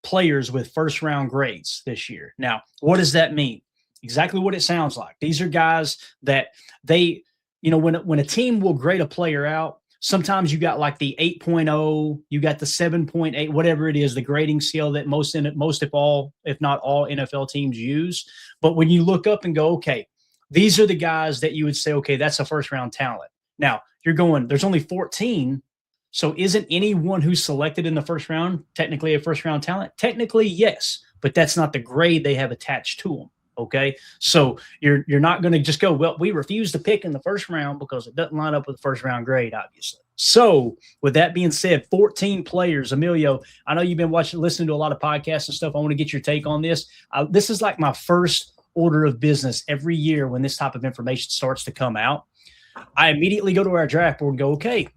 players with first-round grades this year. Now, what does that mean? Exactly what it sounds like. These are guys that they, when a team will grade a player out, sometimes you got like the 8.0, you got the 7.8, whatever it is, the grading scale that most, if not all NFL teams use. But when you look up and go, okay, these are the guys that you would say, okay, that's a first-round talent. Now, you're going, there's only 14. So isn't anyone who's selected in the first round technically a first-round talent? Technically, yes, but that's not the grade they have attached to them. Okay, so you're not going to just go, well, we refuse to pick in the first round because it doesn't line up with the first round grade, obviously. So with that being said, 14 players. Emilio, I know you've been listening to a lot of podcasts and stuff. I want to get your take on this. This is like my first order of business every year when this type of information starts to come out. I immediately go to our draft board and go, okay,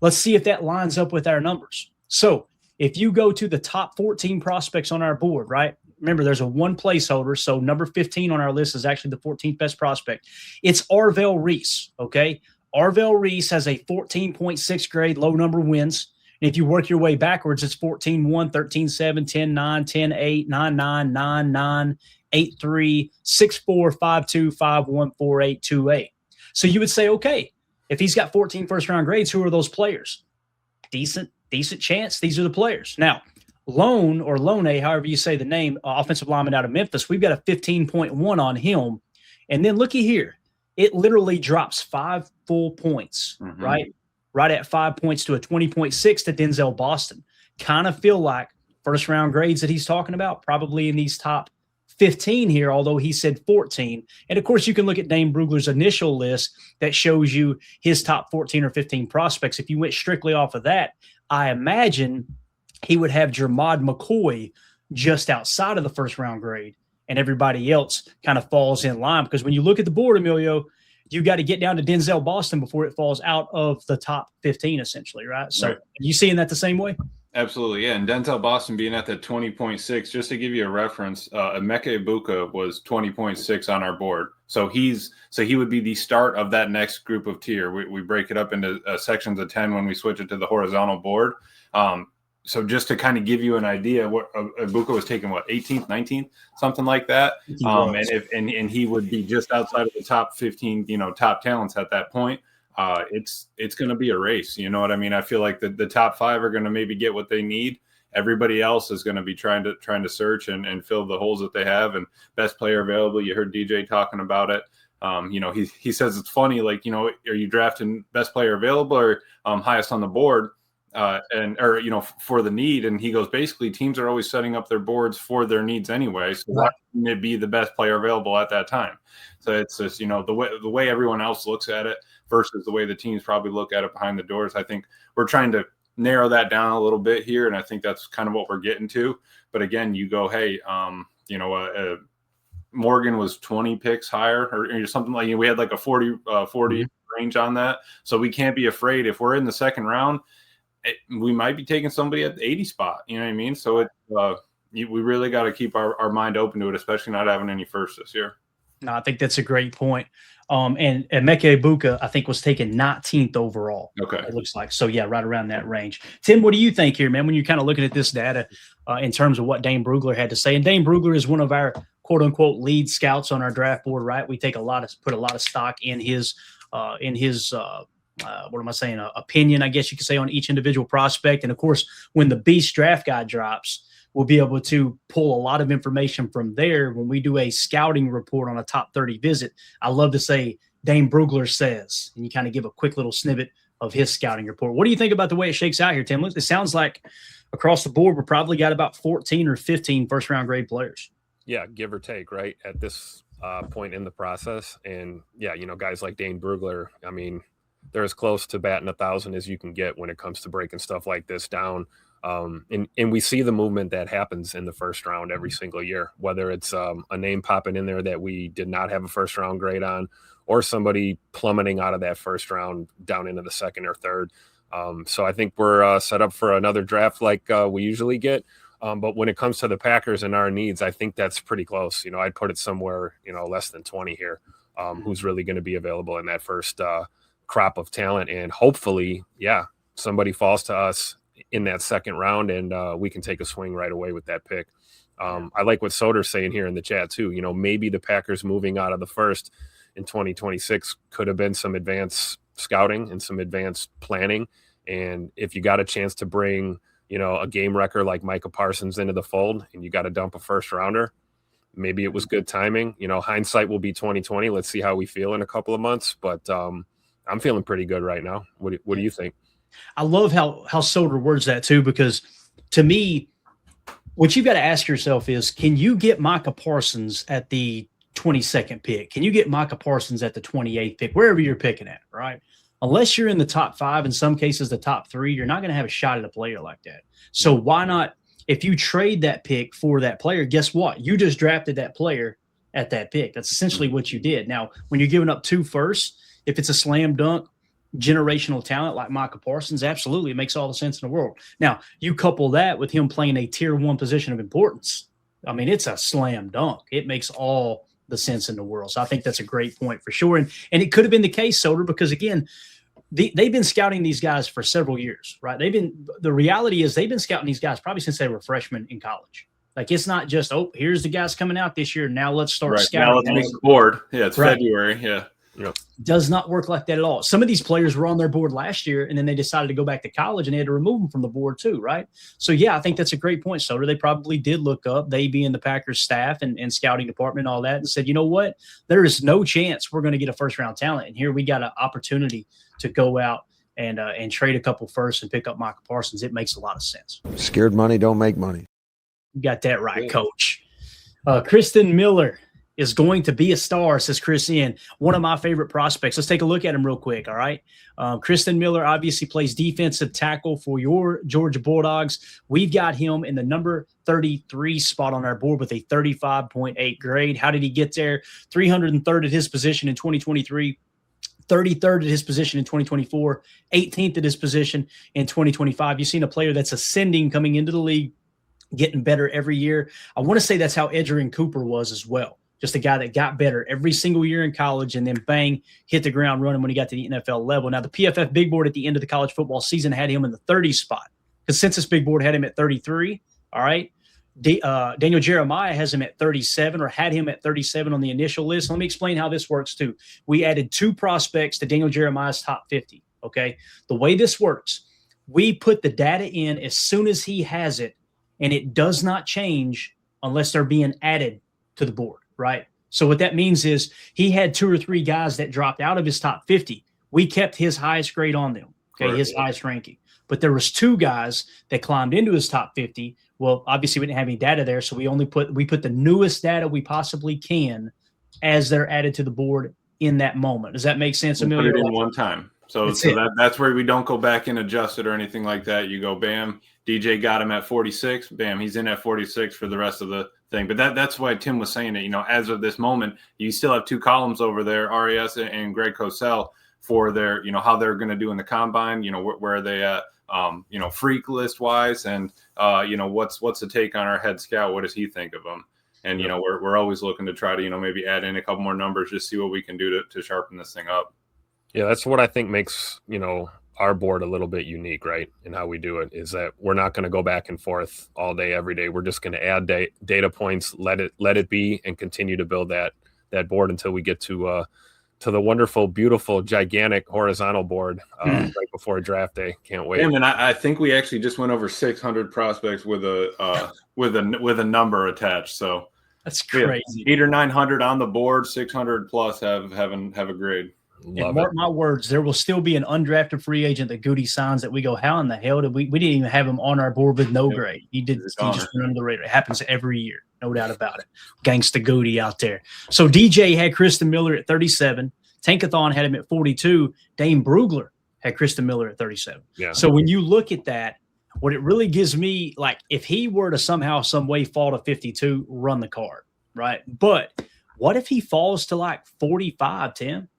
let's see if that lines up with our numbers. So if you go to the top 14 prospects on our board, right? Remember, there's a one placeholder, so number 15 on our list is actually the 14th best prospect. It's Arvell Reese, okay? Arvell Reese has a 14.6 grade, low number wins. And if you work your way backwards, it's 14-1, 13-7, 10-9, 10-8, 9-9, 9-9, 8-3, 6-4, 5-2, 5-1, 4-8, 2-8. So you would say, okay, if he's got 14 first-round grades, who are those players? Decent chance. These are the players. Now, Lone, however you say the name, offensive lineman out of Memphis, we've got a 15.1 on him. And then looky here. It literally drops 5 full points, right? Right at 5 points to a 20.6 to Denzel Boston. Kind of feel like first-round grades that he's talking about, probably in these top 15 here, although he said 14. And, of course, you can look at Dane Brugler's initial list that shows you his top 14 or 15 prospects. If you went strictly off of that, I imagine – he would have Jermod McCoy just outside of the first-round grade, and everybody else kind of falls in line. Because when you look at the board, Emilio, you got to get down to Denzel Boston before it falls out of the top 15, essentially, right? So right. Are you seeing that the same way? Absolutely, yeah. And Denzel Boston being at that 20.6, just to give you a reference, Emeka Egbuka was 20.6 on our board. So he would be the start of that next group of tier. We break it up into sections of 10 when we switch it to the horizontal board. So just to kind of give you an idea, what Egbuka was taking, 18th, 19th, something like that. And he would be just outside of the top 15, top talents at that point. It's going to be a race. You know what I mean? I feel like the top 5 are going to maybe get what they need. Everybody else is going to be trying to search and fill the holes that they have. And best player available. You heard DJ talking about it. He says it's funny, like, are you drafting best player available or highest on the board? For the need, and he goes, basically teams are always setting up their boards for their needs anyway, so why wouldn't it be the best player available at that time? So it's just the way everyone else looks at it versus the way the teams probably look at it behind the doors. I think we're trying to narrow that down a little bit here, and I think that's kind of what we're getting to. But again, you go, hey, Morgan was 20 picks higher or something like, we had like a 40 range on that, so we can't be afraid if we're in the second round. We might be taking somebody at the 80 spot. You know what I mean? So we really got to keep our mind open to it, especially not having any first this year. No, I think that's a great point. And Emeka Egbuka, I think, was taken 19th overall. Okay. It looks like. So, yeah, right around that range. Tim, what do you think here, man, when you're kind of looking at this data in terms of what Dane Brugler had to say? And Dane Brugler is one of our quote-unquote lead scouts on our draft board, right? We put a lot of stock in his opinion, I guess you could say, on each individual prospect. And of course, when the Beast draft guide drops, we'll be able to pull a lot of information from there when we do a scouting report on a top 30 visit. I love to say Dane Brugler says, and you kind of give a quick little snippet of his scouting report. What do you think about the way it shakes out here, Tim? It sounds like across the board, we're probably got about 14 or 15 first round grade players. Yeah, give or take, right, at this point in the process. And yeah, guys like Dane Brugler, I mean, they're as close to batting 1,000 as you can get when it comes to breaking stuff like this down. And we see the movement that happens in the first round every single year, whether it's a name popping in there that we did not have a first round grade on, or somebody plummeting out of that first round down into the second or third. So I think we're set up for another draft like we usually get. But when it comes to the Packers and our needs, I think that's pretty close. I'd put it somewhere, less than 20 here, who's really going to be available in that first crop of talent. And hopefully, somebody falls to us in that second round, and we can take a swing right away with that pick. I like what Soder's saying here in the chat too. Maybe the Packers moving out of the first in 2026 could have been some advanced scouting and some advanced planning. And if you got a chance to bring, a game wrecker like Micah Parsons into the fold, and you got to dump a first rounder, maybe it was good timing. Hindsight will be 2020. Let's see how we feel in a couple of months. But I'm feeling pretty good right now. What do you think? I love how Soder words that too, because to me, what you've got to ask yourself is, can you get Micah Parsons at the 22nd pick? Can you get Micah Parsons at the 28th pick, wherever you're picking at, right? Unless you're in the top 5, in some cases the top 3, you're not going to have a shot at a player like that. So why not, if you trade that pick for that player, guess what? You just drafted that player at that pick. That's essentially what you did. Now, when you're giving up 2 firsts, if it's a slam dunk, generational talent like Micah Parsons, absolutely, it makes all the sense in the world. Now, you couple that with him playing a tier 1 position of importance. I mean, it's a slam dunk. It makes all the sense in the world. So I think that's a great point for sure. And it could have been the case, Soder, because again, they've been scouting these guys for several years, right? The reality is they've been scouting these guys probably since they were freshmen in college. Like, it's not just, here's the guys coming out this year, now let's start scouting. Now let's make the board. Yeah, it's right. February. Yeah. Yep. Does not work like that at all. Some of these players were on their board last year, and then they decided to go back to college, and they had to remove them from the board too, right? So, yeah, I think that's a great point, Soder. They probably did look up, they being the Packers staff and scouting department and all that, and said, you know what? There is no chance we're going to get a first-round talent, and here we got an opportunity to go out and trade a couple firsts and pick up Micah Parsons. It makes a lot of sense. Scared money don't make money. You got that right, Coach. Christen Miller is going to be a star, says Chris N. One of my favorite prospects. Let's take a look at him real quick, all right? Christen Miller obviously plays defensive tackle for your Georgia Bulldogs. We've got him in the number 33 spot on our board with a 35.8 grade. How did he get there? 303rd at his position in 2023. 33rd at his position in 2024, 18th at his position in 2025. You've seen a player that's ascending coming into the league, getting better every year. I want to say that's how Edgerrin Cooper was as well. Just a guy that got better every single year in college and then bang, hit the ground running when he got to the NFL level. Now, the PFF Big Board at the end of the college football season had him in the 30 spot. Consensus Big Board had him at 33. All right. Daniel Jeremiah has him at 37, or had him at 37 on the initial list. Let me explain how this works too. We added 2 prospects to Daniel Jeremiah's top 50. Okay. The way this works, we put the data in as soon as he has it, and it does not change unless they're being added to the board. Right. So what that means is he had 2 or 3 guys that dropped out of his top 50. We kept his highest grade on them. Okay. Right. His highest ranking. But there was 2 guys that climbed into his top 50. Well, obviously we didn't have any data there. So we put the newest data we possibly can as they're added to the board in that moment. Does that make sense, Emilio? Put it in one time. So that's where we don't go back and adjust it or anything like that. You go, bam, DJ got him at 46. Bam, he's in at 46 for the rest of the thing. But that's why Tim was saying it. As of this moment, you still have 2 columns over there, RAS and Greg Cosell, for their, how they're going to do in the combine. Where are they at? Freak list wise, and what's the take on our head scout? What does he think of them? And we're always looking to try to maybe add in a couple more numbers, just see what we can do to sharpen this thing up. Yeah, that's what I think makes our board a little bit unique, right? And how we do it is that we're not going to go back and forth all day, every day. We're just going to add data points, let it be, and continue to build that board until we get to the wonderful, beautiful, gigantic horizontal board right before draft day. Can't wait. And I think we actually just went over 600 prospects with a number attached. So that's crazy. 800 or 900 on the board, 600 plus have a grade. And mark my words, there will still be an undrafted free agent that Goody signs that we go, how in the hell did we didn't even have him on our board with no grade. He just went under the radar. It happens every year, no doubt about it. Gangsta Goody out there. So DJ had Christen Miller at 37. Tankathon had him at 42. Dane Brugler had Christen Miller at 37. Yeah. So when you look at that, what it really gives me, like, if he were to somehow, some way fall to 52, run the card, right? But what if he falls to like 45, Tim?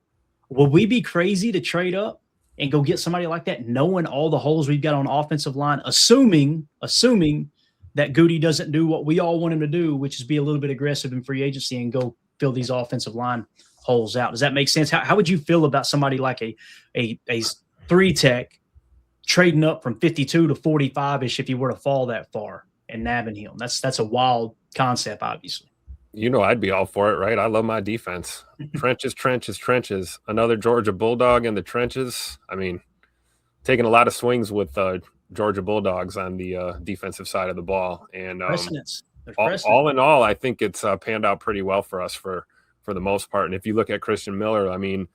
Would we be crazy to trade up and go get somebody like that, knowing all the holes we've got on offensive line, assuming that Goody doesn't do what we all want him to do, which is be a little bit aggressive in free agency and go fill these offensive line holes out? Does that make sense? How would you feel about somebody like a 3 tech trading up from 52 to 45-ish if you were to fall that far and nabbing him. That's a wild concept, obviously. I'd be all for it, right? I love my defense. Trenches. Another Georgia Bulldog in the trenches. I mean, taking a lot of swings with Georgia Bulldogs on the defensive side of the ball. And all in all, I think it's panned out pretty well for us for the most part. And if you look at Christen Miller, I mean,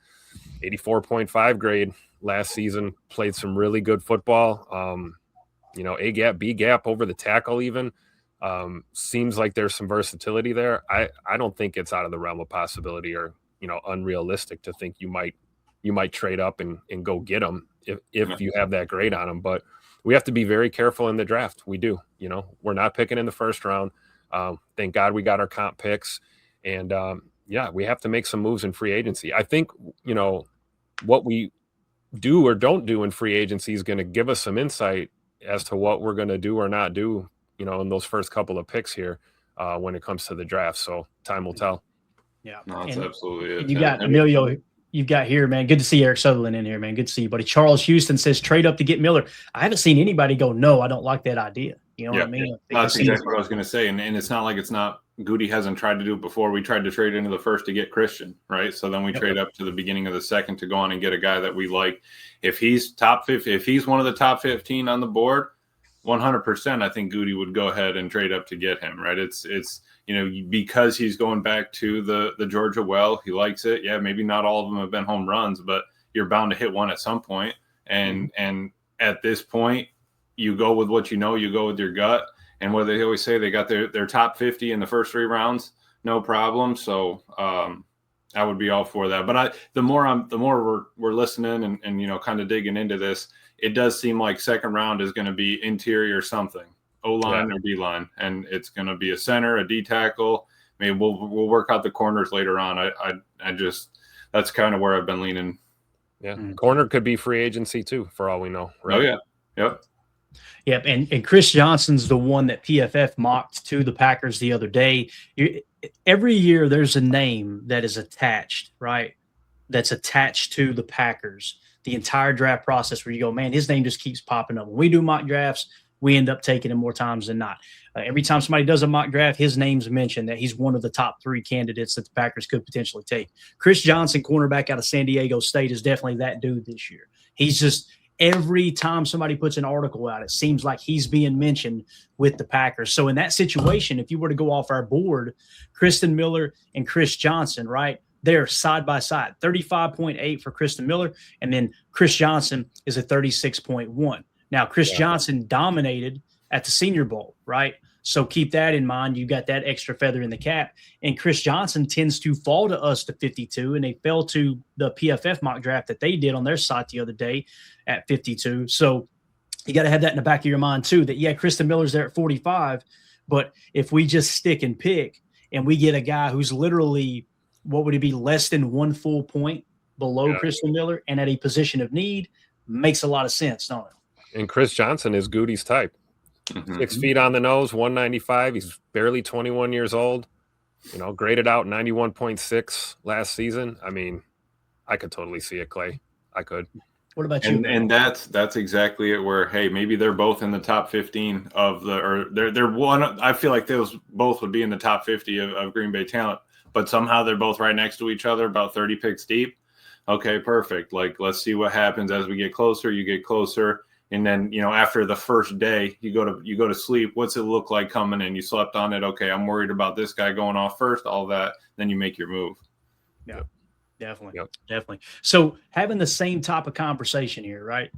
84.5 grade last season, played some really good football. A gap, B gap over the tackle even. Seems like there's some versatility there. I don't think it's out of the realm of possibility or, unrealistic to think you might trade up and go get him if you have that grade on him. But we have to be very careful in the draft. We do. We're not picking in the first round. Thank God we got our comp picks. And, we have to make some moves in free agency. I think, what we do or don't do in free agency is going to give us some insight as to what we're going to do or not do, in those first couple of picks here when it comes to the draft. So time will tell. Yeah. No, that's absolutely it. You got Emilio. You've got here, man. Good to see Eric Sutherland in here, man. Good to see you, buddy. Charles Houston says trade up to get Miller. I haven't seen anybody go, no, I don't like that idea. You know what I mean? That's exactly what I was going to say. And it's not like it's not Goody hasn't tried to do it before. We tried to trade into the first to get Christen, right? So then we trade up to the beginning of the second to go on and get a guy that we like. If he's top 50, if he's one of the top 15 on the board, 100%, I think Goody would go ahead and trade up to get him, right? It's because he's going back to the Georgia well, he likes it. Yeah, maybe not all of them have been home runs, but you're bound to hit one at some point. And at this point, you go with what you go with your gut. And what they always say, they got their top 50 in the first 3 rounds, no problem. So I would be all for that. But the more we're listening and kind of digging into this, it does seem like second round is going to be interior something, O-line or D-line, and it's going to be a center, a D tackle. Maybe we'll work out the corners later on. I just that's kind of where I've been leaning. Yeah, corner could be free agency too, for all we know. Right? Oh yeah, yep. Yep, and Chris Johnson's the one that PFF mocked to the Packers the other day. Every year there's a name that is attached, right? That's attached to the Packers. The entire draft process where you go, man, his name just keeps popping up. When we do mock drafts, we end up taking him more times than not. Every time somebody does a mock draft, his name's mentioned that he's one of the top 3 candidates that the Packers could potentially take. Chris Johnson, cornerback out of San Diego State, is definitely that dude this year. He's just every time somebody puts an article out, it seems like he's being mentioned with the Packers. So in that situation, if you were to go off our board, Christen Miller and Chris Johnson, right? They're side by side, 35.8 for Christen Miller, and then Chris Johnson is at 36.1. Now, Chris Johnson dominated at the Senior Bowl, right? So keep that in mind. You got that extra feather in the cap. And Chris Johnson tends to fall to us to 52, and they fell to the PFF mock draft that they did on their site the other day at 52. So you got to have that in the back of your mind too, that, Christen Miller's there at 45, but if we just stick and pick and we get a guy who's literally, what would it be, less than 1 full point below Christen Miller and at a position of need, makes a lot of sense, don't it? And Chris Johnson is Goody's type. 6 feet on the nose, 195. He's barely 21 years old. Graded out 91.6 last season. I mean, I could totally see it, Clay. I could. What about you? And that's exactly it. Where maybe they're both in the top 15 they're one. I feel like those both would be in the top 50 of Green Bay talent, but somehow they're both right next to each other, about 30 picks deep. Okay, perfect. Let's see what happens as we get closer. You get closer. And then, after the first day, you go to sleep. What's it look like coming in? You slept on it. Okay, I'm worried about this guy going off first, all that. Then you make your move. Yeah, definitely. So having the same type of conversation here, right,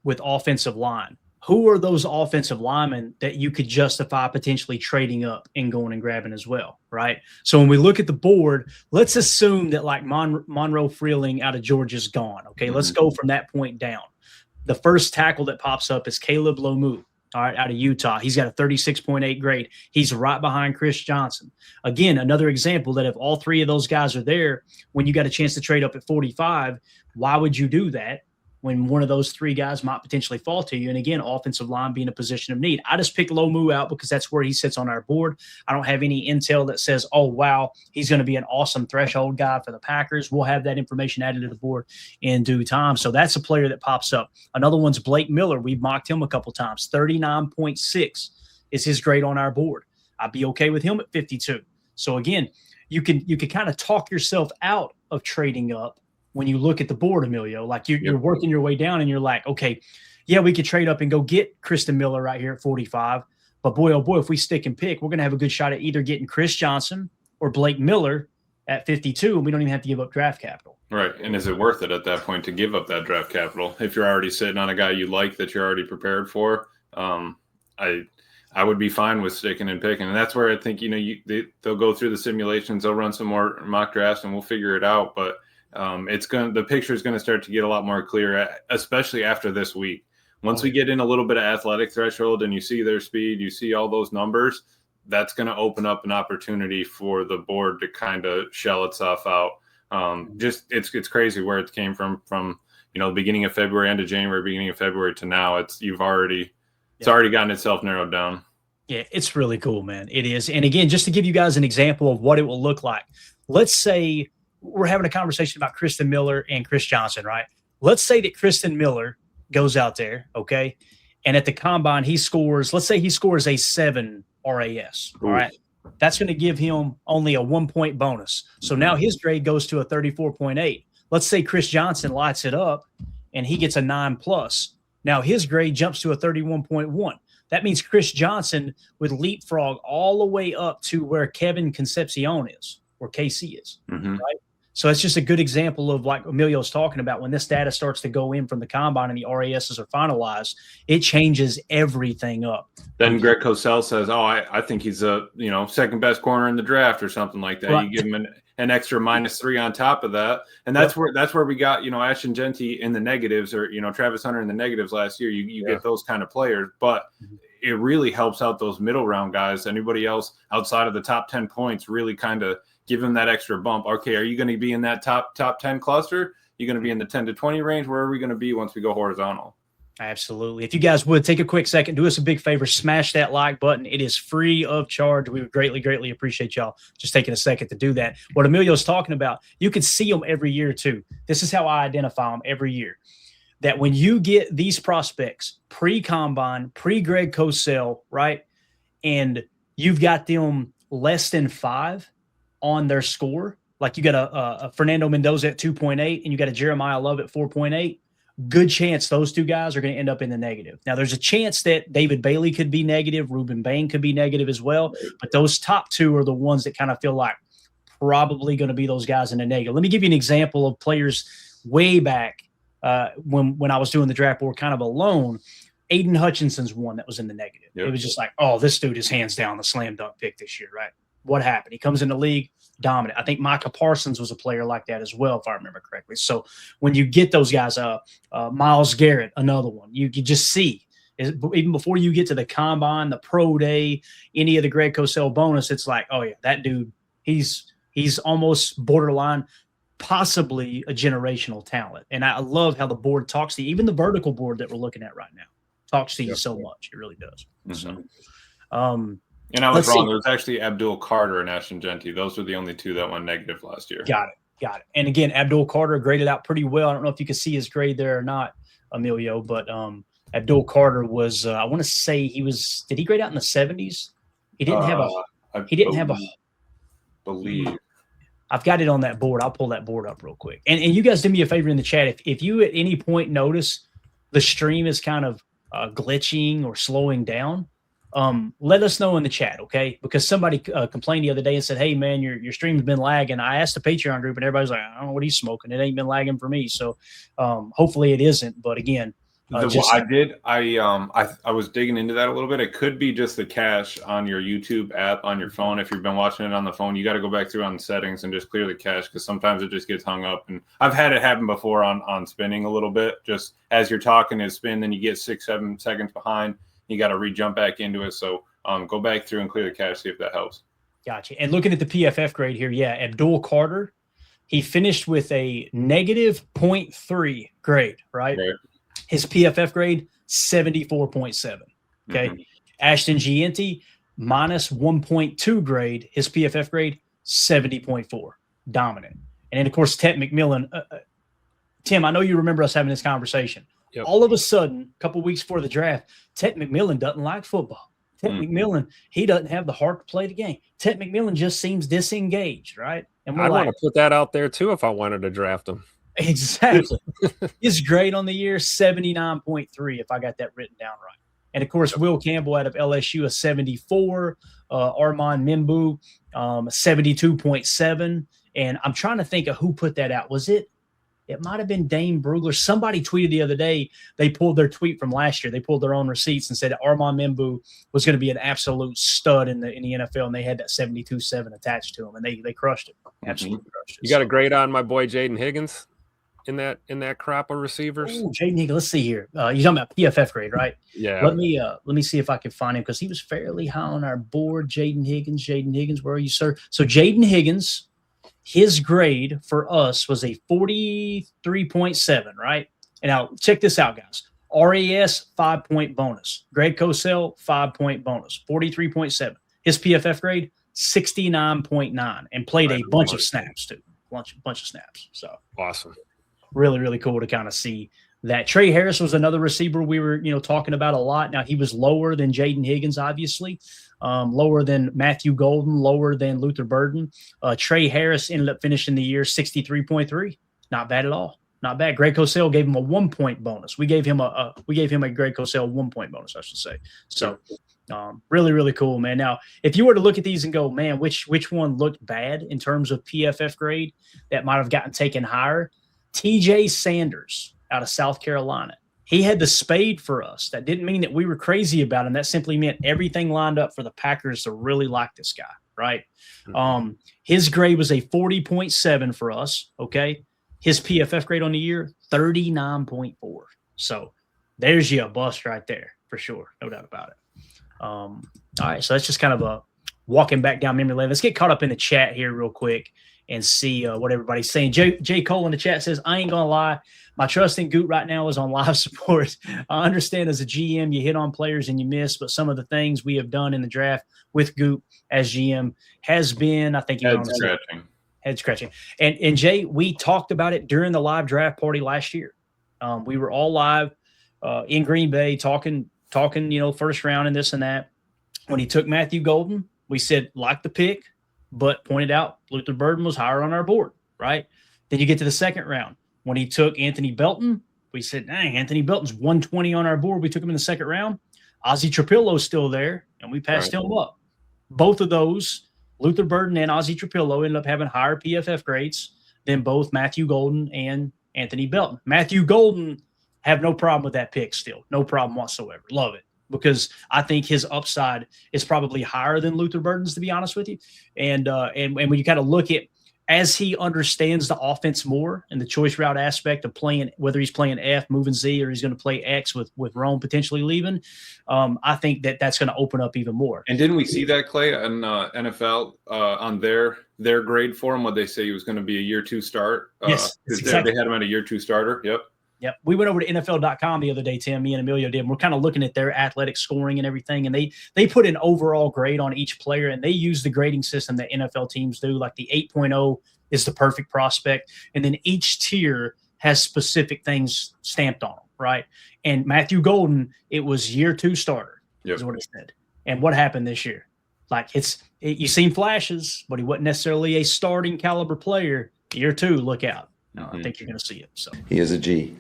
with offensive line, who are those offensive linemen that you could justify potentially trading up and going and grabbing as well, right? So when we look at the board, let's assume that Monroe Freeling out of Georgia's gone. Okay, let's go from that point down. The first tackle that pops up is Caleb Lomu, all right, out of Utah. He's got a 36.8 grade. He's right behind Chris Johnson. Again, another example that if all 3 of those guys are there, when you got a chance to trade up at 45, why would you do that? when one of those three guys might potentially fall to you. And again, offensive line being a position of need. I just picked Lomu out because that's where he sits on our board. I don't have any intel that says, oh, wow, he's going to be an awesome threshold guy for the Packers. We'll have that information added to the board in due time. So that's a player that pops up. Another one's Blake Miller. We've mocked him a couple times. 39.6 is his grade on our board. I'd be okay with him at 52. So again, you can kind of talk yourself out of trading up when you look at the board, Emilio. Like you're working your way down and you're like, okay, yeah, we could trade up and go get Christen Miller right here at 45. But boy, oh boy, if we stick and pick, we're going to have a good shot at either getting Chris Johnson or Blake Miller at 52, and we don't even have to give up draft capital. Right. And is it worth it at that point to give up that draft capital if you're already sitting on a guy you like that you're already prepared for? I would be fine with sticking and picking. And that's where I think, they'll go through the simulations, they'll run some more mock drafts, and we'll figure it out. But the picture is going to start to get a lot more clear, especially after this week. Once we get in a little bit of athletic threshold and you see their speed, you see all those numbers, that's going to open up an opportunity for the board to kind of shell itself out. It's crazy where it came from the beginning of February, end of January, beginning of February to now. It's already gotten itself narrowed down. Yeah, it's really cool, man. It is. And again, just to give you guys an example of what it will look like, let's say we're having a conversation about Christen Miller and Chris Johnson, right? Let's say that Christen Miller goes out there, okay, and at the combine let's say he scores a 7 RAS, all right? That's going to give him only a 1-point bonus. So now his grade goes to a 34.8. Let's say Chris Johnson lights it up and he gets a 9+. Now his grade jumps to a 31.1. That means Chris Johnson would leapfrog all the way up to where Kevin Concepcion is, or KC is, right? So it's just a good example of like Emilio's talking about. When this data starts to go in from the combine and the RASs are finalized, it changes everything up. Then Greg Cosell says, oh, I think he's a second best corner in the draft or something like that. Right. You give him an extra -3 on top of that. And that's where we got, Ashton Jeanty in the negatives, or, Travis Hunter in the negatives last year. You get those kind of players, but it really helps out those middle round guys. Anybody else outside of the top 10 points really kind of give them that extra bump. Okay, are you going to be in that top 10 cluster? You're going to be in the 10 to 20 range? Where are we going to be once we go horizontal? Absolutely. If you guys would take a quick second, do us a big favor, smash that like button. It is free of charge. We would greatly, greatly appreciate y'all just taking a second to do that. What Emilio's talking about, you can see them every year too. This is how I identify them every year. That when you get these prospects pre-combine, pre-Greg Cosell, right, and you've got them less than 5 on their score, like you got a Fernando Mendoza at 2.8 and you got a Jeremiah Love at 4.8, good chance those two guys are going to end up in the negative. Now, there's a chance that David Bailey could be negative, Ruben Bain could be negative as well, but those top two are the ones that kind of feel like probably going to be those guys in the negative. Let me give you an example of players way back when I was doing the draft board kind of alone. Aiden Hutchinson's one that was in the negative. Yep. It was just like, oh, this dude is hands down the slam dunk pick this year, right? What happened? He comes in the league dominant. I think Micah Parsons was a player like that as well, if I remember correctly. So when you get those guys, Myles Garrett, another one, you just see, even before you get to the combine, the pro day, any of the Greg Cosell bonus, it's like, oh yeah, that dude, he's almost borderline, possibly a generational talent. And I love how the board talks to you, even the vertical board that we're looking at right now talks to you so much. It really does. So, and I was wrong. There was actually Abdul Carter and Ashton Jeanty. Those were the only two that went negative last year. Got it. And again, Abdul Carter graded out pretty well. I don't know if you can see his grade there or not, Emilio, but Abdul Carter was, I want to say did he grade out in the 70s? He didn't believe. I've got it on that board. I'll pull that board up real quick. And you guys do me a favor in the chat. If you at any point notice the stream is kind of glitching or slowing down, let us know in the chat, okay? Because somebody complained the other day and said, hey, man, your stream's been lagging. I asked the Patreon group, and everybody's like, I don't know what he's smoking. It ain't been lagging for me. So hopefully it isn't. But again, I was digging into that a little bit. It could be just the cache on your YouTube app on your phone. If you've been watching it on the phone, you got to go back through on the settings and just clear the cache, because sometimes it just gets hung up. And I've had it happen before on spinning a little bit. Just as you're talking, it spin, then you get 6-7 seconds behind. You got to re-jump back into it. So go back through and clear the cache, see if that helps. Gotcha. And looking at the PFF grade here, yeah, Abdul Carter, He finished with a negative 0.3 grade, right? His PFF grade, 74.7. Okay. Mm-hmm. Ashton Gienti, minus 1.2 grade. His PFF grade, 70.4. Dominant. And then, of course, Ted McMillan. Tim, I know you remember us having this conversation. Yep. All of a sudden, a couple weeks before the draft, Ted McMillan doesn't like football. Ted McMillan, he doesn't have the heart to play the game. Ted McMillan just seems disengaged, right? And I'd want to put that out there too if I wanted to draft him. Exactly. His grade on the year, 79.3, if I got that written down right. And, of course, Will Campbell out of LSU, a 74. Armand Membu, 72.7. And I'm trying to think of who put that out. It might have been Dane Brugler. Somebody tweeted the other day, they pulled their tweet from last year. They pulled their own receipts and said Armand Membu was going to be an absolute stud in the NFL, and they had that 72.7 attached to him, and they crushed it. Absolutely crushed it. You got a grade on my boy Jayden Higgins in that crop of receivers? Oh, Jayden Higgins. Let's see here. You're talking about PFF grade, right? Yeah. Let me see if I can find him because he was fairly high on our board. Jayden Higgins, where are you, sir? So Jayden Higgins, his grade for us was a 43.7, right? And now check this out, guys. RAS, 5-point bonus. Greg Cosell, 5-point bonus. 43.7. His PFF grade, 69.9, and played a bunch of snaps too. Bunch of snaps. So awesome. Really, really cool to kind of see that. Trey Harris was another receiver we were, talking about a lot. Now, he was lower than Jayden Higgins, obviously, lower than Matthew Golden, lower than Luther Burden. Trey Harris ended up finishing the year 63.3. Not bad at all. Not bad. Greg Cosell gave him a 1-point bonus. We gave him a Greg Cosell 1-point bonus, I should say. So really, really cool, man. Now, if you were to look at these and go, man, which one looked bad in terms of PFF grade that might have gotten taken higher? TJ Sanders out of South Carolina. He had the spade for us. That didn't mean that we were crazy about him. That simply meant everything lined up for the Packers to really like this guy, right? Mm-hmm. His grade was a 40.7 for us, okay? His PFF grade on the year, 39.4. So there's you a bust right there for sure. No doubt about it. All right, so that's just kind of a walking back down memory lane. Let's get caught up in the chat here real quick and see what everybody's saying. J. Cole in the chat says, I ain't going to lie. My trust in Goot right now is on live support. I understand as a GM, you hit on players and you miss, but some of the things we have done in the draft with Goot as GM has been, I think, head scratching. And Jay, we talked about it during the live draft party last year. We were all live in Green Bay talking, first round and this and that. When he took Matthew Golden, we said, like the pick, but pointed out Luther Burden was higher on our board, right? Then you get to the second round. When he took Anthony Belton, we said, dang, Anthony Belton's 120 on our board. We took him in the second round. Ozzie Trapillo's still there, and we passed him up. Both of those, Luther Burden and Ozzie Trapillo, ended up having higher PFF grades than both Matthew Golden and Anthony Belton. Matthew Golden, have no problem with that pick still. No problem whatsoever. Love it. Because I think his upside is probably higher than Luther Burden's, to be honest with you. And when you kind of look at, as he understands the offense more and the choice route aspect of playing, whether he's playing F, moving Z, or he's going to play X with Rome potentially leaving, I think that's going to open up even more. And didn't we see that, Clay, on NFL on their grade for him? What they say he was going to be a year 2 start? Yes, exactly. They had him at a year 2 starter. Yep. Yep. We went over to NFL.com the other day, Tim, me and Emilio did. And we're kind of looking at their athletic scoring and everything. And they put an overall grade on each player, and they use the grading system that NFL teams do. Like the 8.0 is the perfect prospect. And then each tier has specific things stamped on them, right? And Matthew Golden, it was year 2 starter, is what it said. And what happened this year? Like you've seen flashes, but he wasn't necessarily a starting caliber player. Year 2, look out. No, I think you're going to see it. So he is a G.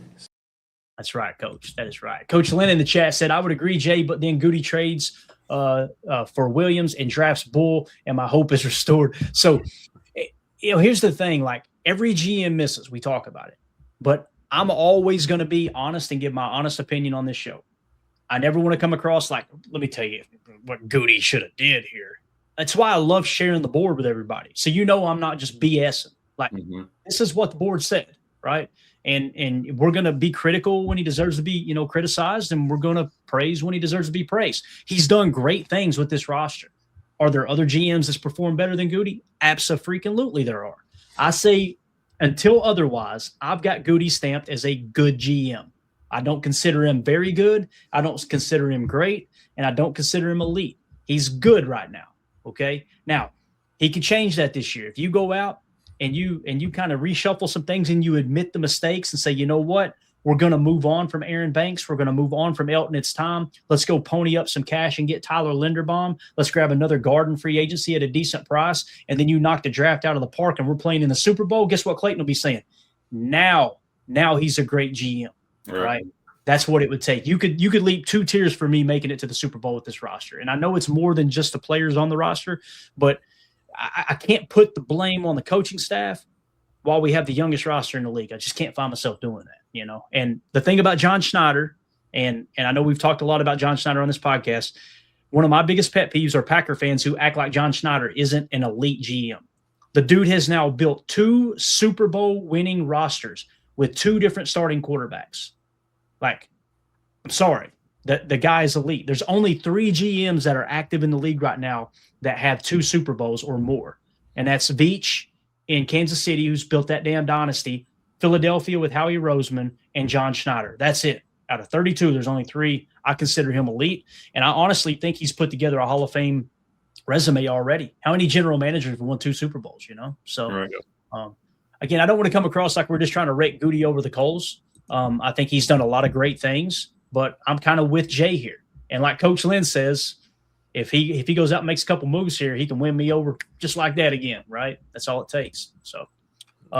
That's right, Coach. That is right. Coach Lynn in the chat said, I would agree, Jay, but then Goody trades for Williams and drafts Bull, and my hope is restored. So, here's the thing. Like, every GM misses. We talk about it. But I'm always going to be honest and give my honest opinion on this show. I never want to come across like, let me tell you what Goody should have did here. That's why I love sharing the board with everybody. So I'm not just BSing. Like, this is what the board said, right? And we're going to be critical when he deserves to be, criticized, and we're going to praise when he deserves to be praised. He's done great things with this roster. Are there other GMs that's performed better than Goody? Abso-freaking-lutely there are. I say until otherwise, I've got Goody stamped as a good GM. I don't consider him very good. I don't consider him great, and I don't consider him elite. He's good right now. Okay. Now he could change that this year. If you go out and you kind of reshuffle some things and you admit the mistakes and say, you know what, we're going to move on from Aaron Banks. We're going to move on from Elgton. It's time. Let's go pony up some cash and get Tyler Linderbaum. Let's grab another guard in free agency at a decent price. And then you knock the draft out of the park and we're playing in the Super Bowl. Guess what Clayton will be saying? Now he's a great GM, right? That's what it would take. You could leap 2 tiers for me making it to the Super Bowl with this roster. And I know it's more than just the players on the roster, but I can't put the blame on the coaching staff while we have the youngest roster in the league. I just can't find myself doing that, you know? And the thing about John Schneider, and I know we've talked a lot about John Schneider on this podcast, one of my biggest pet peeves are Packer fans who act like John Schneider isn't an elite GM. The dude has now built 2 Super Bowl winning rosters with 2 different starting quarterbacks. Like, I'm sorry, the guy is elite. There's only 3 GMs that are active in the league right now that have 2 Super Bowls or more. And that's Veach in Kansas City, who's built that damn dynasty, Philadelphia with Howie Roseman, and John Schneider. That's it. Out of 32, there's only 3. I consider him elite. And I honestly think he's put together a Hall of Fame resume already. How many general managers have won 2 Super Bowls, you know? So, again, I don't want to come across like we're just trying to rake Goody over the coals. I think he's done a lot of great things, but I'm kind of with Jay here. And like Coach Lynn says, if he goes out and makes a couple moves here, he can win me over just like that again, right? That's all it takes. So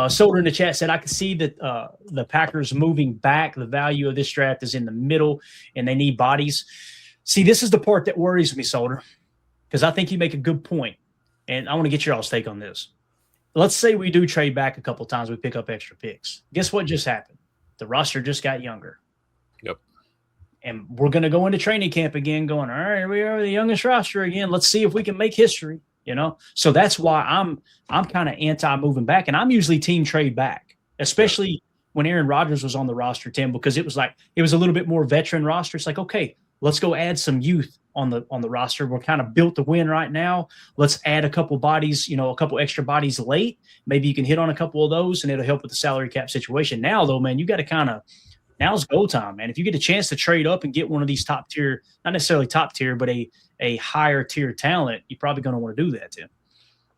Solder in the chat said, I can see that the Packers moving back. The value of this draft is in the middle, and they need bodies. See, this is the part that worries me, Solder, because I think you make a good point, and I want to get your all's take on this. Let's say we do trade back a couple times. We pick up extra picks. Guess what just happened? The roster just got younger. Yep. And we're going to go into training camp again going, all right, we are the youngest roster again. Let's see if we can make history, you know? So that's why I'm kind of anti-moving back, and I'm usually team trade back, especially when Aaron Rodgers was on the roster, Tim, because it was a little bit more veteran roster. It's like, okay, let's go add some youth on the roster. We're kind of built to win right now. Let's add a couple bodies, you know, a couple extra bodies late. Maybe you can hit on a couple of those, and it'll help with the salary cap situation. Now, though, man, you got to now's go time, man. If you get a chance to trade up and get one of these top tier, not necessarily top tier, but a higher tier talent, you're probably going to want to do that, Tim.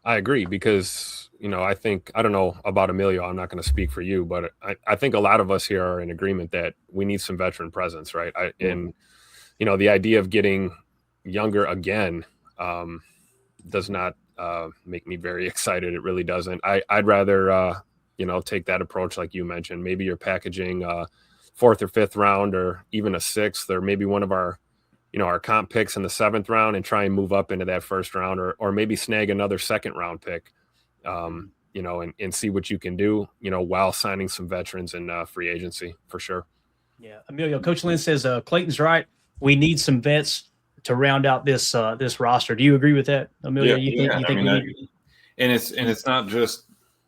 I agree because, you know, I don't know about Emilio. I'm not going to speak for you, but I think a lot of us here are in agreement that we need some veteran presence, right? And, you know, the idea of getting younger again does not make me very excited. It really doesn't. I'd rather, you know, take that approach like you mentioned. Maybe you're packaging 4th or 5th round or even a 6th or maybe one of our, you know, our comp picks in the 7th round and try and move up into that 1st round or maybe snag another 2nd round pick, you know, and see what you can do, you know, while signing some veterans in free agency for sure. Yeah. Emilio, Coach Lynn says Clayton's right. We need some vets to round out this roster. Do you agree with that, Emilio?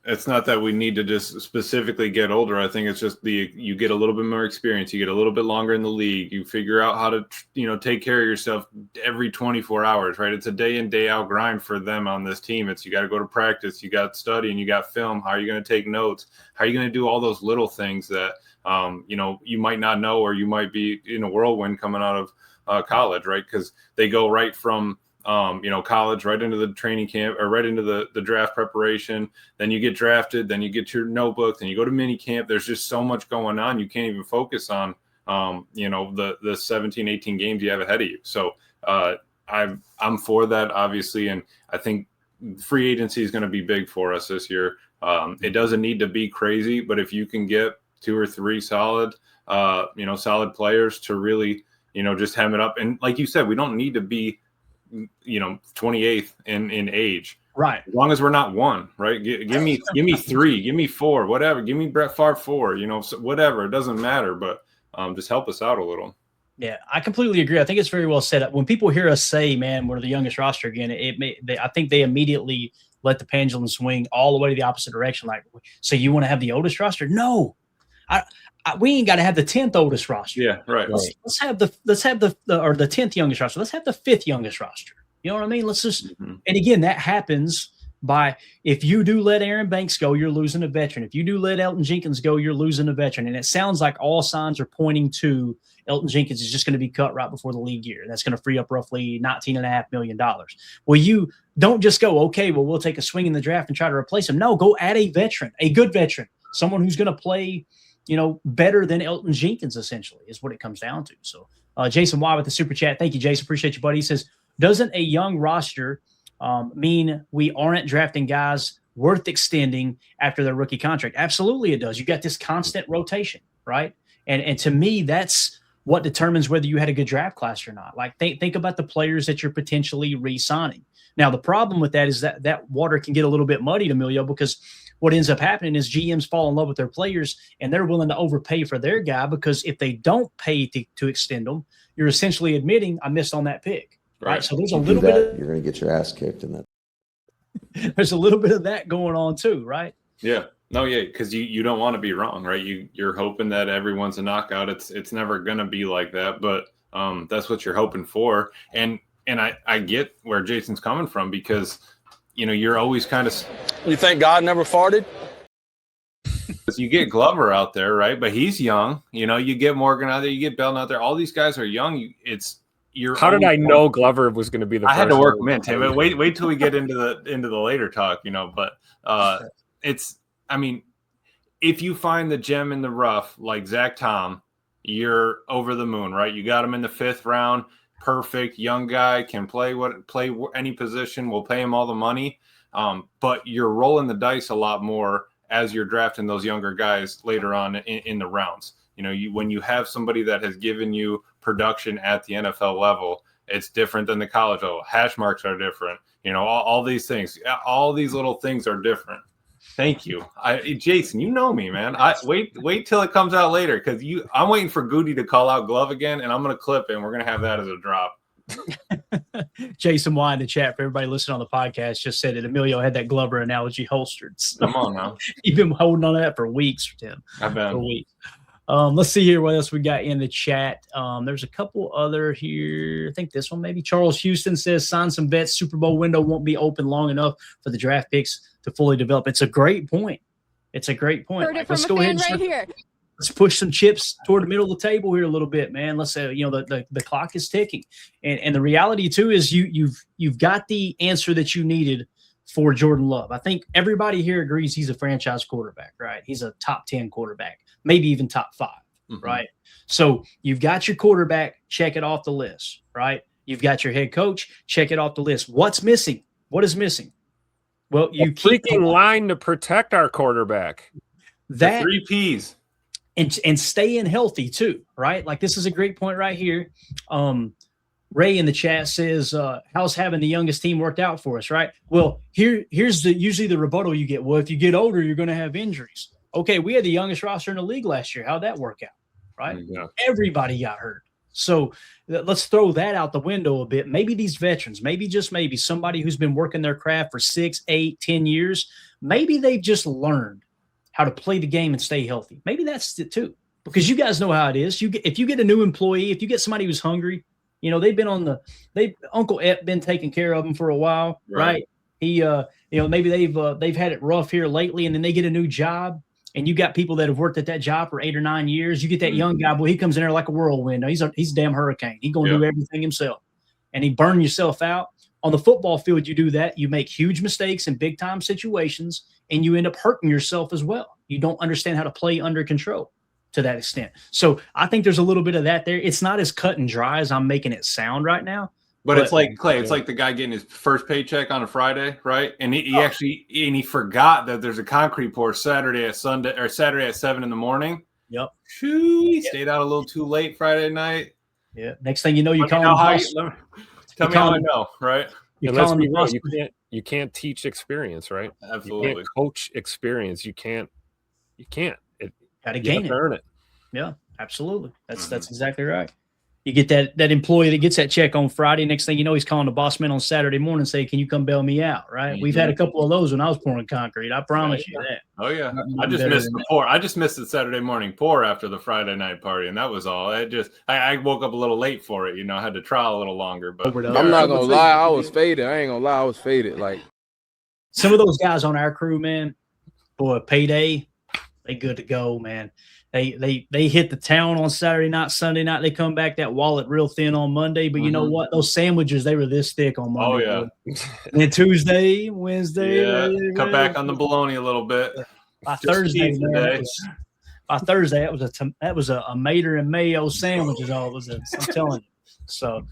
It's not that we need to just specifically get older. I think it's just you get a little bit more experience. You get a little bit longer in the league. You figure out how to, you know, take care of yourself every 24 hours, right? It's a day in, day out grind for them on this team. You got to go to practice. You got study and you got film. How are you going to take notes? How are you going to do all those little things that, you know, you might not know, or you might be in a whirlwind coming out of college, right? Because they go right from, you know, college right into the training camp or right into the draft preparation. Then you get drafted, then you get your notebook, then you go to mini camp. There's just so much going on. You can't even focus on, you know, the 17, 18 games you have ahead of you. So I'm for that, obviously. And I think free agency is going to be big for us this year. It doesn't need to be crazy, but if you can get 2 or 3 solid, you know, solid players to really, you know, just hem it up. And like you said, we don't need to be, you know, 28th in age, right? As long as we're not 1, right? Give me 3, give me 4, whatever. Give me Brett Favre 4, you know, so whatever. It doesn't matter, but just help us out a little. Yeah, I completely agree. I think it's very well said. When people hear us say, "Man, we're the youngest roster again," I think they immediately let the pendulum swing all the way to the opposite direction. Like, so you want to have the oldest roster? No, we ain't got to have the 10th oldest roster. Yeah, right. Let's have the 10th youngest roster. Let's have the 5th youngest roster. You know what I mean? Let's just and again, that happens if you do let Aaron Banks go, you're losing a veteran. If you do let Elgton Jenkins go, you're losing a veteran. And it sounds like all signs are pointing to Elgton Jenkins is just going to be cut right before the league year. That's going to free up roughly $19.5 million. Well, you don't just go, okay, well, we'll take a swing in the draft and try to replace him. No, go add a veteran, a good veteran, someone who's going to play, better than Elgton Jenkins, essentially, is what it comes down to. So Jason Y with the super chat. Thank you, Jason. Appreciate you, buddy. He says, doesn't a young roster mean we aren't drafting guys worth extending after their rookie contract? Absolutely it does. You got this constant rotation, right? And to me, that's what determines whether you had a good draft class or not. Like think about the players that you're potentially re-signing. Now, the problem with that is that water can get a little bit muddied, Emilio, because what ends up happening is GMs fall in love with their players and they're willing to overpay for their guy, because if they don't pay to extend them, you're essentially admitting I missed on that pick. Right. So there's a little bit you're going to get your ass kicked in that. There's a little bit of that going on too, right? Yeah. No, yeah, because you don't want to be wrong, right? You're hoping that everyone's a knockout. It's never going to be like that, but that's what you're hoping for. And I get where Jason's coming from, because you're always kind of. You think God never farted? You get Glover out there, right? But he's young. You get Morgan out there, you get Belton out there. All these guys are young. How did I know Glover was going to be the first? I had to work him in, Tim. Wait till we get into the later talk, But if you find the gem in the rough like Zach Tom, you're over the moon, right? You got him in the 5th round, perfect young guy, can play any position. We'll pay him all the money, but you're rolling the dice a lot more as you're drafting those younger guys later on in the rounds. When you have somebody that has given you production at the NFL level, it's different than the college level. Hash marks are different. All these things, all these little things are different. Thank you. Jason, you know me, man. Wait till it comes out later, because I'm waiting for Goody to call out Glove again, and I'm going to clip it, and we're going to have that as a drop. Jason Y in the chat, for everybody listening on the podcast, just said that Emilio had that Glover analogy holstered. So come on now. You've been holding on to that for weeks, Tim. I've been. For weeks. Let's see here what else we got in the chat. There's a couple other here. I think this one maybe. Charles Houston says, sign some vets. Super Bowl window won't be open long enough for the draft picks to fully develop. It's a great point. Heard it from a fan right here. Let's push some chips toward the middle of the table here a little bit, man. Let's say, the clock is ticking. And the reality too is you've got the answer that you needed for Jordan Love. I think everybody here agrees he's a franchise quarterback, right? He's a top 10 quarterback, maybe even top 5, right? So you've got your quarterback, check it off the list, right? You've got your head coach, check it off the list. What's missing? What is missing? Well, you keep freaking line to protect our quarterback. That 3 Ps. And staying healthy too, right? Like, this is a great point right here. Ray in the chat says, how's having the youngest team worked out for us, right? Well, here's usually the rebuttal you get. Well, if you get older, you're going to have injuries. Okay, we had the youngest roster in the league last year. How'd that work out, right? Yeah. Everybody got hurt. So let's throw that out the window a bit. Maybe these veterans, maybe just maybe somebody who's been working their craft for 6, 8, 10 years, maybe they've just learned how to play the game and stay healthy. Maybe that's it too, because you guys know how it is. If you get a new employee, if you get somebody who's hungry, they've been Uncle Ep been taking care of them for a while, right? He, maybe they've had it rough here lately, and then they get a new job, and you got people that have worked at that job for 8 or 9 years. You get that young guy, boy, he comes in there like a whirlwind. He's a damn hurricane. He's going to do everything himself, and he burn yourself out. On the football field, you do that. You make huge mistakes in big time situations, and you end up hurting yourself as well. You don't understand how to play under control to that extent. So I think there's a little bit of that there. It's not as cut and dry as I'm making it sound right now. But it's like, Clay, it's like the guy getting his first paycheck on a Friday, right? And he forgot that there's a concrete pour Saturday at 7 in the morning. Yep. He stayed out a little too late Friday night. Yeah. Next thing you know, you call him. Tell me how I know, right? You can't teach experience, right? Absolutely. You can't coach experience. You can't. Got to gain it. Earn it. Yeah, absolutely. That's exactly right. You get that employee that gets that check on Friday. Next thing you know, he's calling the boss man on Saturday morning and say, "Can you come bail me out?" Right? Mm-hmm. We've had a couple of those when I was pouring concrete. I promise you that. Oh yeah, I just missed the pour. I just missed the Saturday morning pour after the Friday night party, and that was all. I woke up a little late for it. I had to trial a little longer. But I'm not gonna lie, I was faded. I ain't gonna lie, I was faded. Like some of those guys on our crew, man, boy, payday, they good to go, man. They hit the town on Saturday night, Sunday night. They come back, that wallet real thin on Monday. But you know what? Those sandwiches, they were this thick on Monday. Oh, yeah. And then Tuesday, Wednesday. Yeah, cut back on the bologna a little bit. By Thursday, man, that was a Mater and mayo sandwich is all it was. I'm telling you. So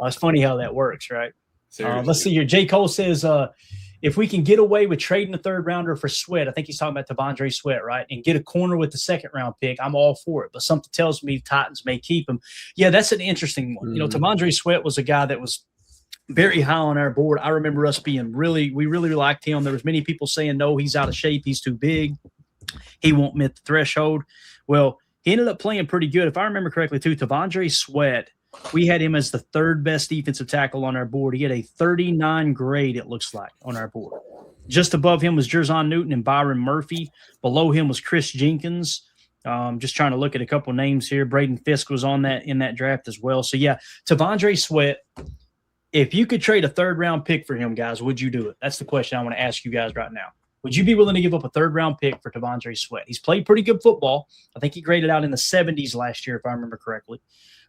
it's funny how that works, right? Let's see here. J. Cole says, if we can get away with trading a third rounder for Sweat, I think he's talking about T'Vondre Sweat, right? And get a corner with the second round pick, I'm all for it. But something tells me Titans may keep him. Yeah, that's an interesting one. You know, T'Vondre Sweat was a guy that was very high on our board. I remember us being we really liked him. There was many people saying, no, he's out of shape. He's too big. He won't meet the threshold. Well, he ended up playing pretty good. If I remember correctly, too, T'Vondre Sweat, we had him as the third best defensive tackle on our board. He had a 39 grade, it looks like, on our board. Just above him was Jerzon Newton and Byron Murphy. Below him was Chris Jenkins. Just trying to look at a couple names here. Braden Fisk was in that draft as well. So, yeah, T'Vondre Sweat, if you could trade a third-round pick for him, guys, would you do it? That's the question I want to ask you guys right now. Would you be willing to give up a third-round pick for T'Vondre Sweat? He's played pretty good football. I think he graded out in the 70s last year, if I remember correctly.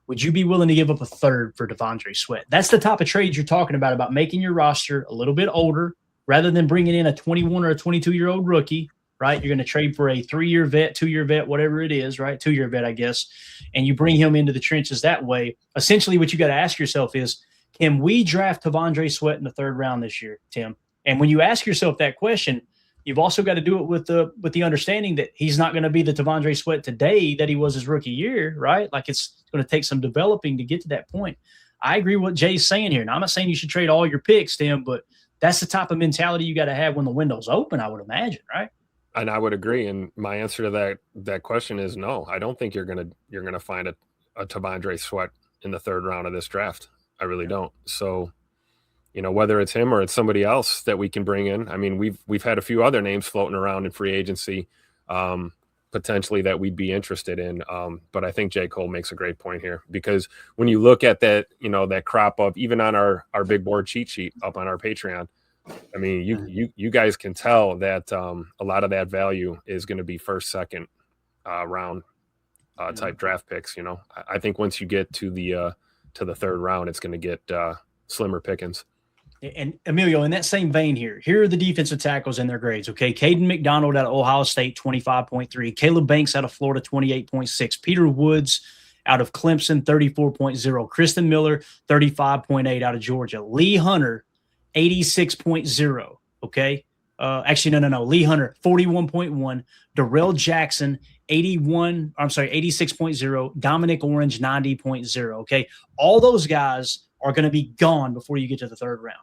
Would you be willing to give up a third for T'Vondre Sweat? That's the type of trades you're talking about making your roster a little bit older rather than bringing in a 21 or a 22-year-old rookie, right? You're going to trade for a 3-year vet, 2-year vet, whatever it is, right? 2-year vet, I guess, and you bring him into the trenches that way. Essentially, what you got to ask yourself is, can we draft T'Vondre Sweat in the third round this year, Tim? And when you ask yourself that question, you've also got to do it with the understanding that he's not going to be the T'Vondre Sweat today that he was his rookie year, right? Like it's going to take some developing to get to that point. I agree with what Jay's saying here. Now, I'm not saying you should trade all your picks, Tim, but that's the type of mentality you got to have when the window's open, I would imagine, right? And I would agree. And my answer to that question is no. I don't think you're gonna find a T'Vondre Sweat in the third round of this draft. I really don't. So, you know, whether it's him or it's somebody else that we can bring in. I mean, we've had a few other names floating around in free agency, potentially that we'd be interested in. But I think J. Cole makes a great point here, because when you look at that, you know, that crop of, even on our big board cheat sheet up on our Patreon, I mean, you guys can tell that a lot of that value is going to be first, second round type draft picks. You know, I think once you get to the third round, it's going to get slimmer pickings. And Emilio, in that same vein here are the defensive tackles and their grades, okay? Caden McDonald out of Ohio State, 25.3. Caleb Banks out of Florida, 28.6. Peter Woods out of Clemson, 34.0. Christen Miller, 35.8 out of Georgia. Lee Hunter, 86.0, okay? Actually, no. Lee Hunter, 41.1. Darrell Jackson, 86.0. Dominic Orange, 90.0, okay? All those guys are going to be gone before you get to the third round.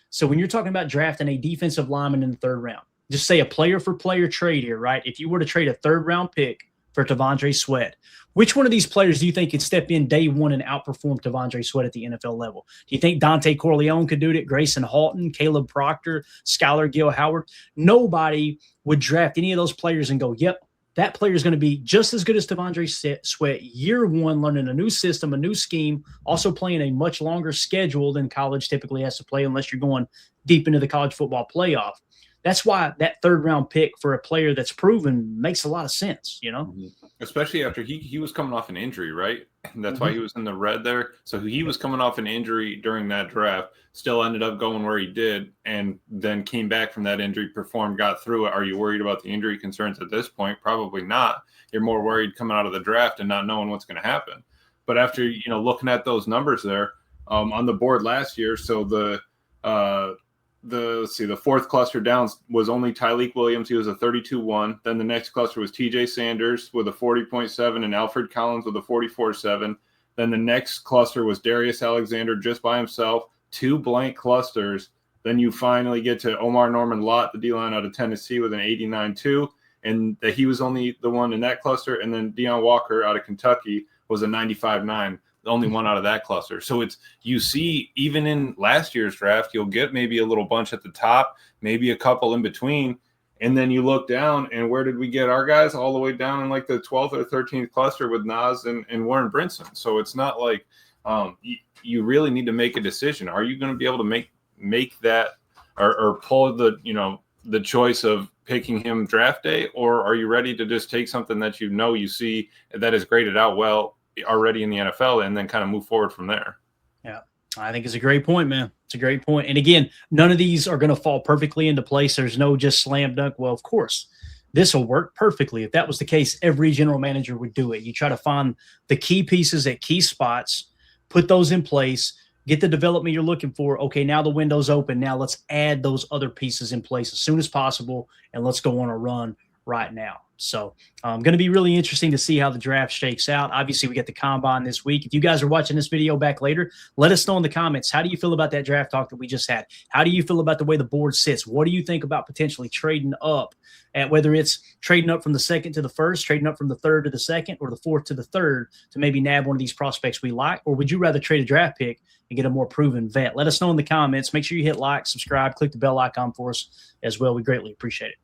So when you're talking about drafting a defensive lineman in the third round, just say a player-for-player trade here, right? If you were to trade a third-round pick for T'Vondre Sweat, which one of these players do you think could step in day one and outperform T'Vondre Sweat at the NFL level? Do you think Dante Corleone could do it? Grayson Halton, Caleb Proctor, Skylar Gill-Howard? Nobody would draft any of those players and go, yep, that player is going to be just as good as T'Vondre Sweat year one, learning a new system, a new scheme, also playing a much longer schedule than college typically has to play unless you're going deep into the college football playoff. That's why that third-round pick for a player that's proven makes a lot of sense, you know? Especially after he was coming off an injury, right? That's why he was in the red there. So he was coming off an injury during that draft, still ended up going where he did, and then came back from that injury, performed, got through it. Are you worried about the injury concerns at this point? Probably not. You're more worried coming out of the draft and not knowing what's going to happen. But after, you know, looking at those numbers there on the board last year, so the fourth cluster down was only Tyleik Williams. He was a 32-1. Then the next cluster was TJ Sanders with a 40.7 and Alfred Collins with a 44.7. Then the next cluster was Darius Alexander just by himself, 2 blank clusters. Then you finally get to Omar Norman Lott, the D-line out of Tennessee, with an 89.2. And he was only the one in that cluster. And then Deion Walker out of Kentucky was a 95.9. The only one out of that cluster. So it's, you see, even in last year's draft, you'll get maybe a little bunch at the top, maybe a couple in between. And then you look down, and where did we get our guys? All the way down in like the 12th or 13th cluster with Nas and Warren Brinson. So it's not like you really need to make a decision. Are you going to be able to make that or pull the choice of picking him draft day, or are you ready to just take something that you see that is graded out well already in the NFL and then kind of move forward from there? Yeah, I think it's a great point, man. It's a great point. And again, none of these are going to fall perfectly into place. There's no just slam dunk. Well, of course, this will work perfectly. If that was the case, every general manager would do it. You try to find the key pieces at key spots, put those in place, get the development you're looking for. Okay, now the window's open. Now let's add those other pieces in place as soon as possible, and let's go on a run right now. So going to be really interesting to see how the draft shakes out. Obviously, we get the combine this week. If you guys are watching this video back later, let us know in the comments. How do you feel about that draft talk that we just had? How do you feel about the way the board sits? What do you think about potentially trading up, at whether it's trading up from the second to the first, trading up from the third to the second, or the fourth to the third to maybe nab one of these prospects we like? Or would you rather trade a draft pick and get a more proven vet? Let us know in the comments. Make sure you hit like, subscribe, click the bell icon for us as well. We greatly appreciate it.